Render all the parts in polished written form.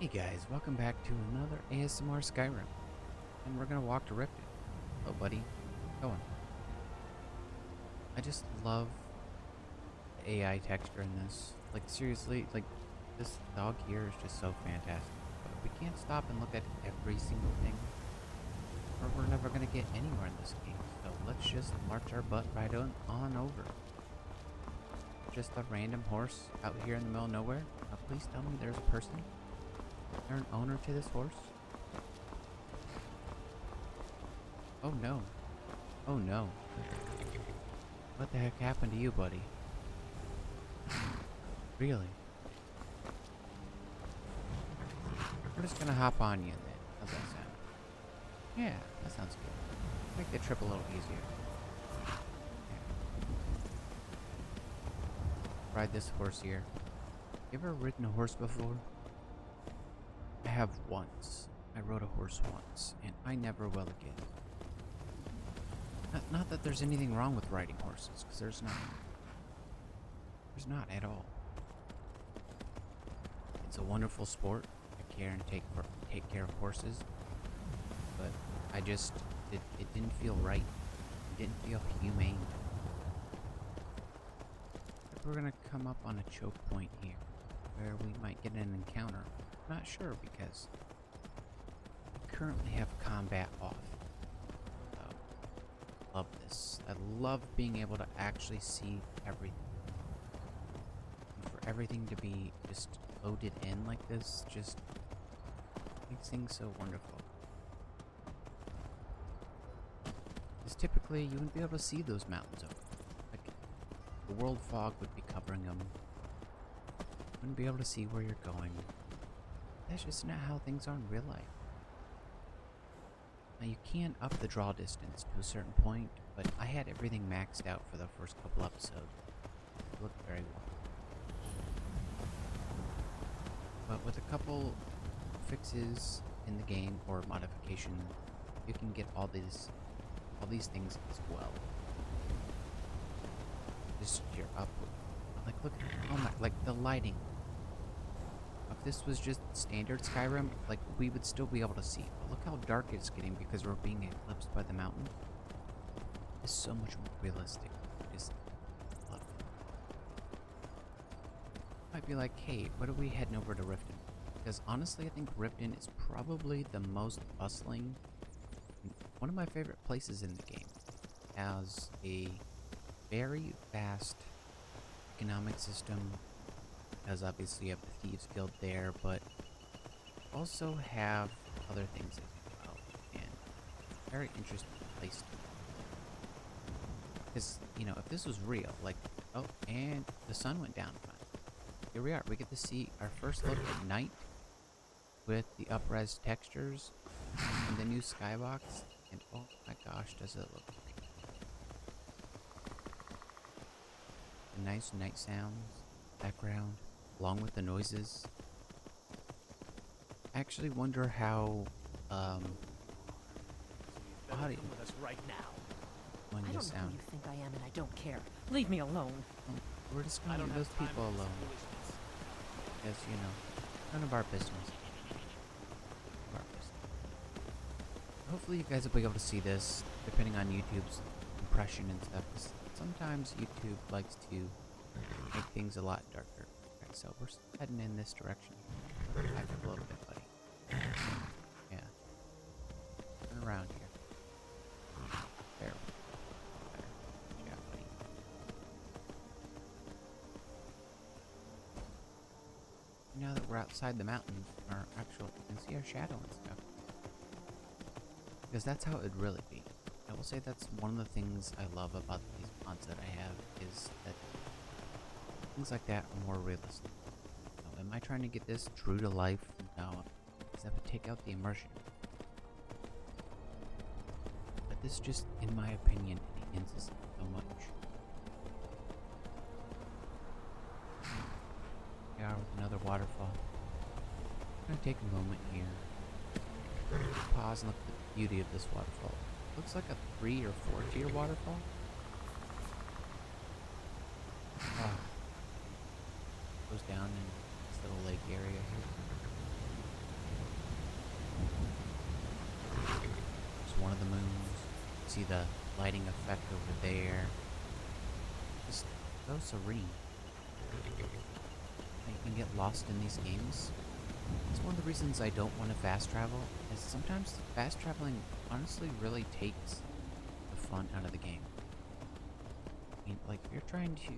Hey guys, welcome back to another ASMR Skyrim. And we're gonna walk to Riften. Oh buddy, going. I just love the AI texture in this. Like seriously, like this dog here is just so fantastic. But we can't stop and look at every single thing, or we're never gonna get anywhere in this game. So let's just march our butt right on over. Just a random horse out here in the middle of nowhere. Now please tell me there's a person. Is there an owner to this horse? Oh no. Oh no. What the heck happened to you, buddy? Really? We're just gonna hop on you then. How's that sound? Yeah, that sounds good. Make the trip a little easier. Yeah. Ride this horse here. You ever ridden a horse before? I have once. I rode a horse once, and I never will again. Not that there's anything wrong with riding horses, because there's not. There's not at all. It's a wonderful sport. I care and take care of horses, but it didn't feel right. It didn't feel humane. We're gonna come up on a choke point here, where we might get an encounter. Not sure because I currently have combat off. Love this. I love being able to actually see everything. And for everything to be just loaded in like this just makes things so wonderful. Because typically you wouldn't be able to see those mountains over. Like the world fog would be covering them. You wouldn't be able to see where you're going. That's just not how things are in real life. Now you can up the draw distance to a certain point, but I had everything maxed out for the first couple episodes. It looked very well. But with a couple fixes in the game or modification, you can get all these things as well. Just your up, like look, oh my, like the lighting. If this was just standard Skyrim, like we would still be able to see. But look how dark it's getting because we're being eclipsed by the mountain. It's so much more realistic. I just love it. Might be like, hey, what are we heading over to Riften? Because honestly, I think Riften is probably the most bustling, one of my favorite places in the game. It has a very vast economic system. Because obviously you have the Thieves Guild there, but also have other things as well, and very interesting place to be. Because, you know, if this was real, like, oh, and the sun went down fine. Here we are, we get to see our first look at night with the up-res textures and the new skybox, and oh my gosh, does it look great. The nice night sounds, background, along with the noises. I actually wonder how do you with us right now. when I you don't know sound. who you think I am, and I don't care. Leave me alone. Well, we're just I gonna don't leave those have time people for this alone, foolishness. because you know, none of our business. None of our business. Hopefully, you guys will be able to see this, depending on YouTube's impression and stuff. 'Cause sometimes YouTube likes to make things a lot darker. Okay, so we're heading in this direction. Back up a little bit, buddy. Yeah. Turn around here. There. Better. Good job, buddy. Now that we're outside the mountains, our actual, you can see our shadow and stuff. Because that's how it would really be. I will say that's one of the things I love about these mods that I have, is that things like that are more realistic. Now, am I trying to get this true to life? No, because that would take out the immersion. But this just, in my opinion, enhances it so much. Yeah, another waterfall. I'm gonna take a moment here. Pause and look at the beauty of this waterfall. Looks like a 3 or 4 tier waterfall. Goes down in this little lake area here. See the lighting effect over there. Just so serene. You can get lost in these games. It's one of the reasons I don't want to fast travel, is sometimes fast traveling honestly really takes the fun out of the game. I mean, like, if you're trying to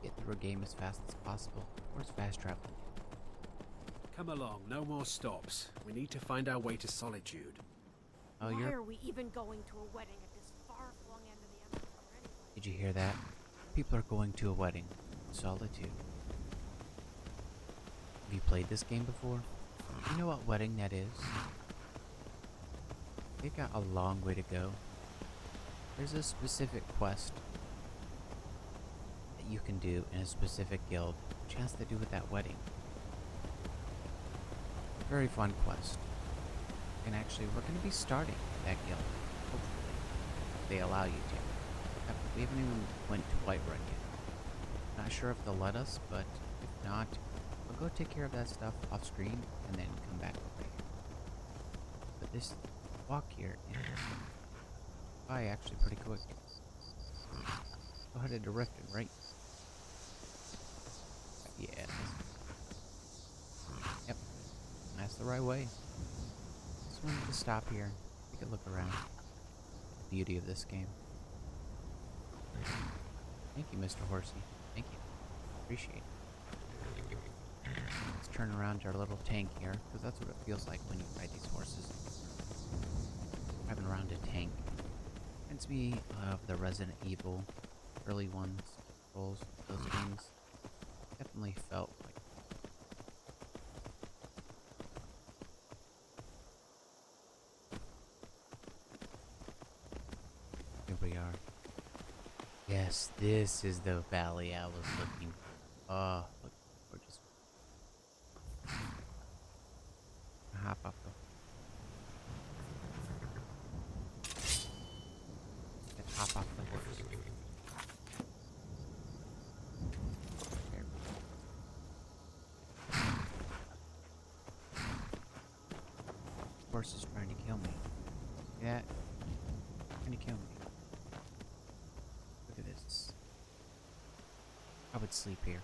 get through a game as fast as possible, where's fast traveling? Come along, no more stops. We need to find our way to Solitude. Oh, Why you're... are we even going to a wedding at this far-flung end of the Empire anyway? Did you hear that? People are going to a wedding. Solitude. Have you played this game before? You know what wedding that is? They've got a long way to go. There's a specific quest that you can do in a specific guild, which has to do with that wedding. Very fun quest. And actually, we're going to be starting that guild, hopefully, if they allow you to. We haven't even went to Whiterun yet. Not sure if they'll let us, but if not, we'll go take care of that stuff off screen and then come back over here. But this walk here is actually pretty quick. Go headed to Riften, right? Yeah. Yep. That's the right way. Just wanted to stop here, take a look around. The beauty of this game. Thank you, Mr. Horsey. Thank you. Appreciate it. Let's turn around to our little tank here, because that's what it feels like when you ride these horses. Driving around a tank. Reminds me of the Resident Evil early ones, roles, those games. Definitely felt like. Here we are. Yes, this is the valley I was looking for. Oh, look, gorgeous. Hop up and hop off the horse. There. Horse is trying to kill me. See that? Trying to kill me. Look at this. I would sleep here.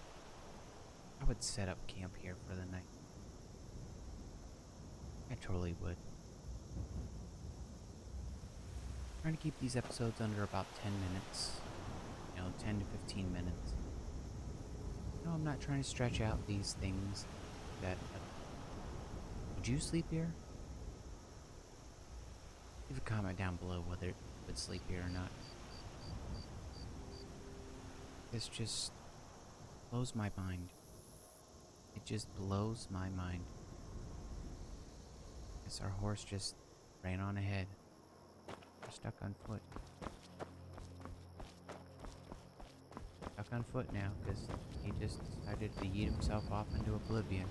I would set up camp here for the night. I totally would. Trying to keep these episodes under about 10 minutes. You know, 10 to 15 minutes. No, I'm not trying to stretch out these things that... would you sleep here? Leave a comment down below whether you would sleep here or not. This just blows my mind. It just blows my mind. Guess our horse just ran on ahead. We're stuck on foot. Stuck on foot now because he just decided to yeet himself off into oblivion.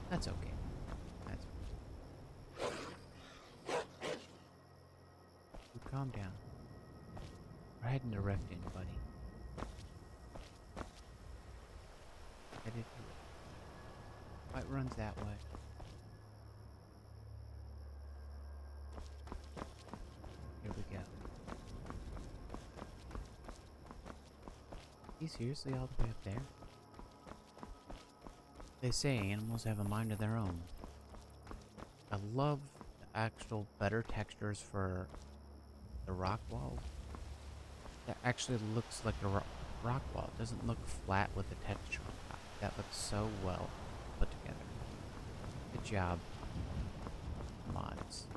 That's okay. That's okay. You calm down. We're heading to Riften, buddy. Headed to it. Runs that way. Here we go. Are you seriously all the way up there? They say animals have a mind of their own. I love the actual better textures for the rock wall. That actually looks like a rock wall. It doesn't look flat with the texture on top. That looks so well put together. Good job, mods.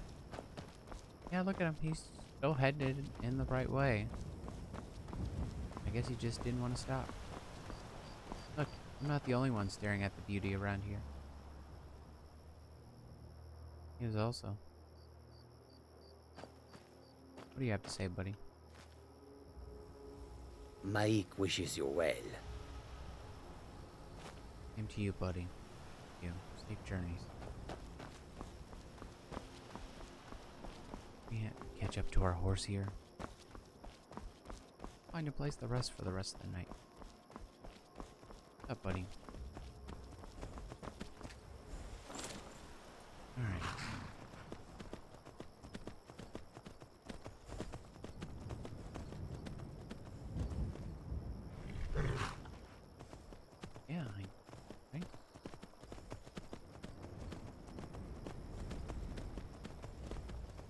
Yeah, look at him. He's still headed in the right way. I guess he just didn't want to stop. Look, I'm not the only one staring at the beauty around here. He was also. What do you have to say, buddy? Maik wishes you well. Same to you, buddy. You. Safe journeys. We can't catch up to our horse here. Find a place to rest for the rest of the night. What's up, buddy? Alright.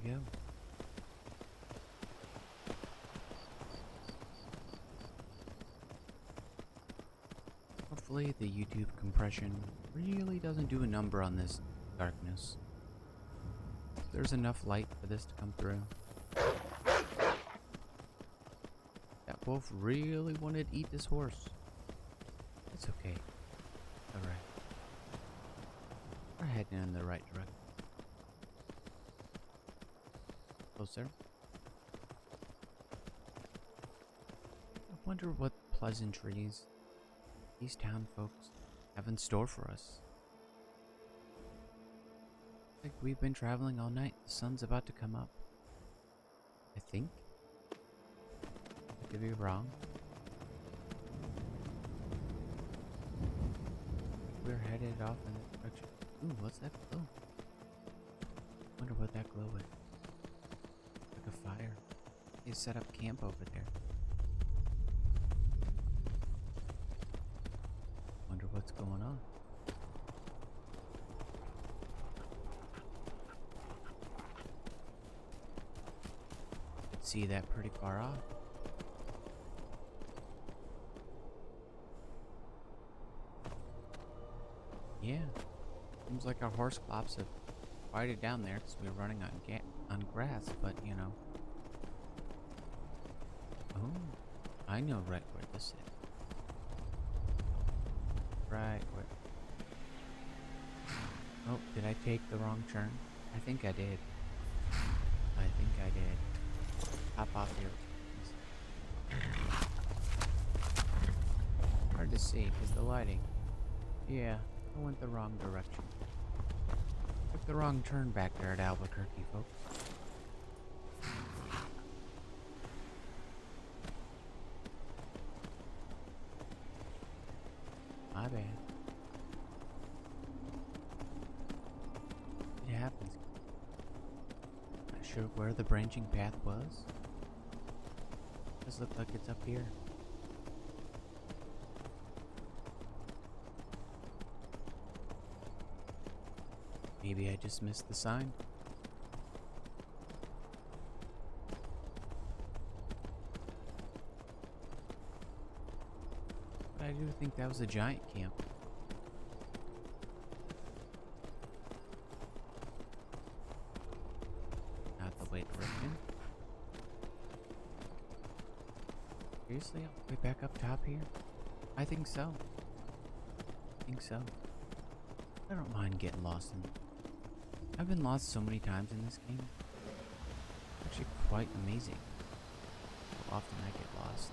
go. Hopefully the YouTube compression really doesn't do a number on this darkness. There's enough light for this to come through. That wolf really wanted to eat this horse. It's okay. Alright. We're heading in the right direction. Closer. I wonder what pleasantries these town folks have in store for us. Like we've been traveling all night. The sun's about to come up. I think. I could be wrong. We're headed off in that direction. Ooh, what's that glow? Wonder what that glow is. Like a fire. They set up camp over there. Wonder what's going on. Could see that pretty far off. Yeah, seems like our horse clops have quieted down there because we're running on grass, but you know. Oh, I know right where this is. Right where. Oh, did I take the wrong turn? I think I did. I think I did. Hop off here. Hard to see because the lighting. Yeah. I went the wrong direction. Took the wrong turn back there at Albuquerque, folks. My bad. It happens. Not sure where the branching path was. Does look like it's up here. Maybe I just missed the sign. But I do think that was a giant camp. Not the way direction. Seriously, all the way back up top here? I think so. I think so. I don't mind getting lost in. I've been lost so many times in this game. It's actually quite amazing how often I get lost.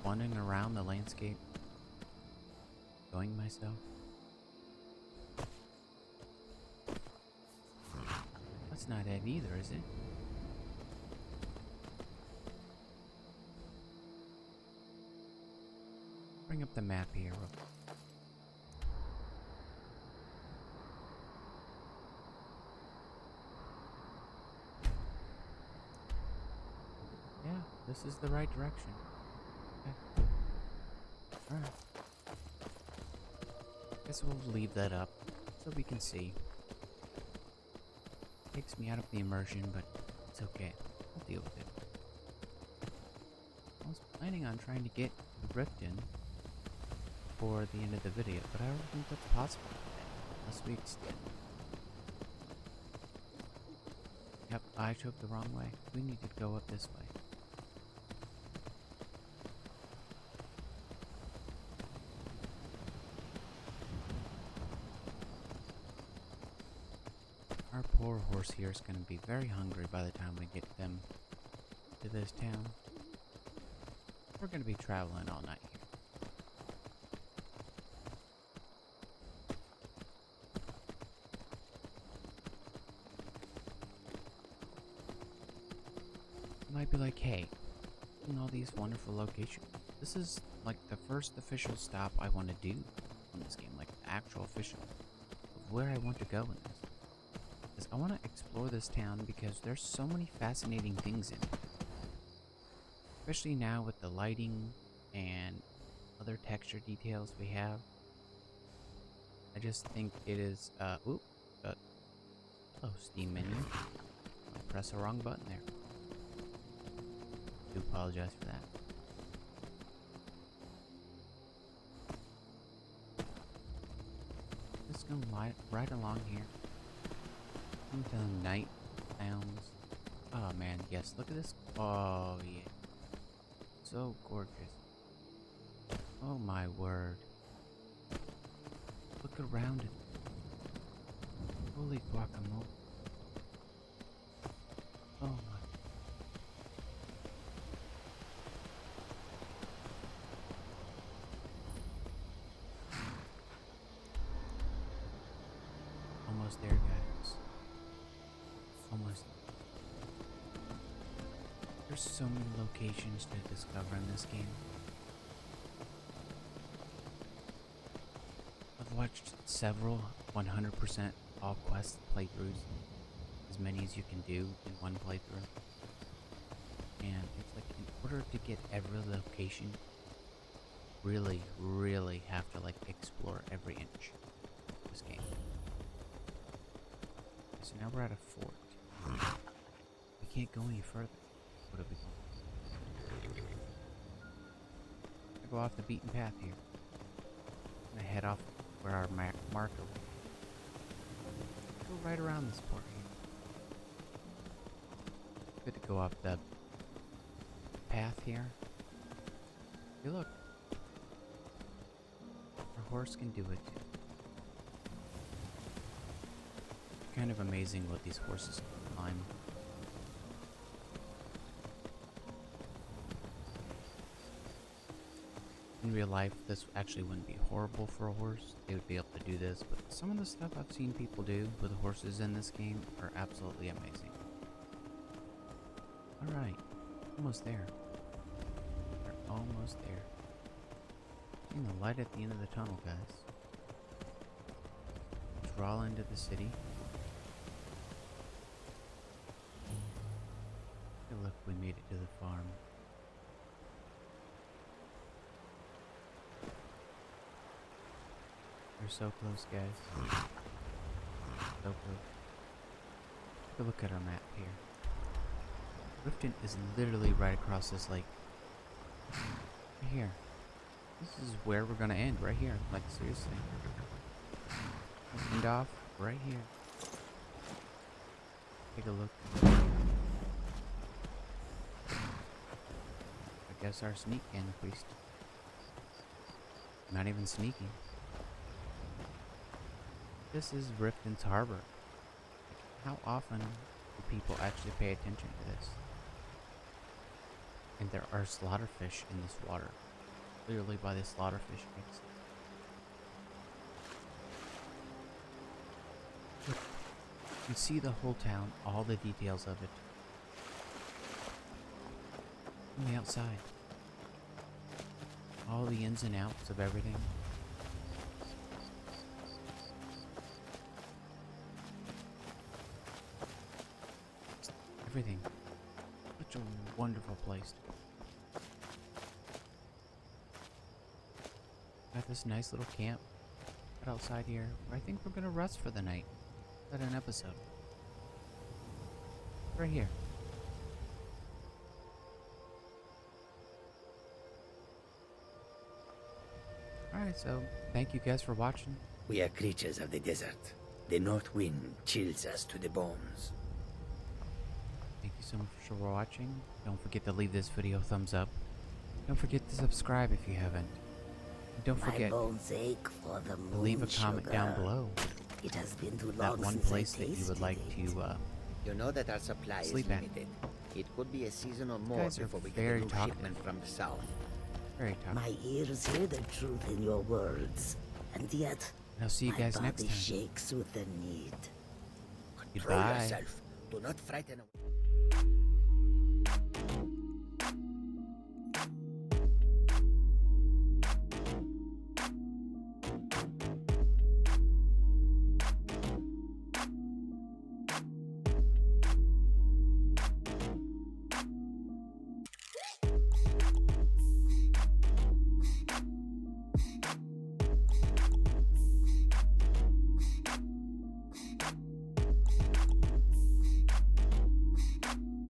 Wandering around the landscape. Enjoying myself. That's not it either, is it? Bring up the map here real quick. This is the right direction. Okay. Alright. Guess we'll leave that up so we can see. Takes me out of the immersion, but it's okay. I'll deal with it. I was planning on trying to get the rift in for the end of the video, but I don't think that's possible today, unless we extend. Yep, I took the wrong way. We need to go up this way. Our poor horse here is going to be very hungry by the time we get them to this town. We're going to be traveling all night here. You might be like, hey, in all these wonderful locations, this is like the first official stop I want to do in this game, like the actual official of where I want to go in this. Because I want to explore this town because there's so many fascinating things in it. Especially now with the lighting and other texture details we have. I just think it is, hello Steam menu. I pressed the wrong button there. Do apologize for that. Just gonna right along here into the night sounds. Oh man, yes, look at this. Oh yeah. So gorgeous. Oh my word. Look around it. Holy guacamole. Oh my. Almost there, guys. Almost. There's so many locations to discover in this game. I've watched several 100% all quest playthroughs, as many as you can do in one playthrough. And it's like, in order to get every location, really have to like explore every inch of this game. So now we're at a fort. We can't go any further. What are we going? I go off the beaten path here. I'm gonna head off where our marker was. Go right around this port here. Good to go up the path here. Hey, look. Our horse can do it too. Kind of amazing what these horses can climb. In real life, this actually wouldn't be horrible for a horse. They would be able to do this, but some of the stuff I've seen people do with horses in this game are absolutely amazing. Alright, almost there. We're almost there. Seeing the light at the end of the tunnel, guys. Draw into the city. Hey, look, we made it to the farm. We're so close, guys. So close. Take a look at our map here. Riften is literally right across this lake. Right here. This is where we're gonna end, right here. Like, seriously. End off right here. Take a look. I guess our sneak increased. Not even sneaking. This is Riften's harbor. How often do people actually pay attention to this? And there are slaughterfish in this water. Clearly by the slaughterfish mix. Look, you see the whole town, all the details of it. On the outside. All the ins and outs of everything. Everything. Such a wonderful place. Got this nice little camp right outside here where I think we're gonna rest for the night. At an episode. Right here. Alright, so thank you guys for watching. We are creatures of the desert. The north wind chills us to the bones. Thank you so much for watching. Don't forget to leave this video a thumbs up. Don't forget to subscribe if you haven't. And don't forget My bones ache for the moon to leave a comment sugar. down below. It has been too That long one since place I that you would tasted like it. to You know that our supply is sleep at. limited. It could be a season or more guys are before we get very a new talkative. shipment from the south. very tough. My ears hear the truth in your words, and yet And I'll see you my guys body next time. shakes with the need. Control Goodbye. yourself. Do not frighten away.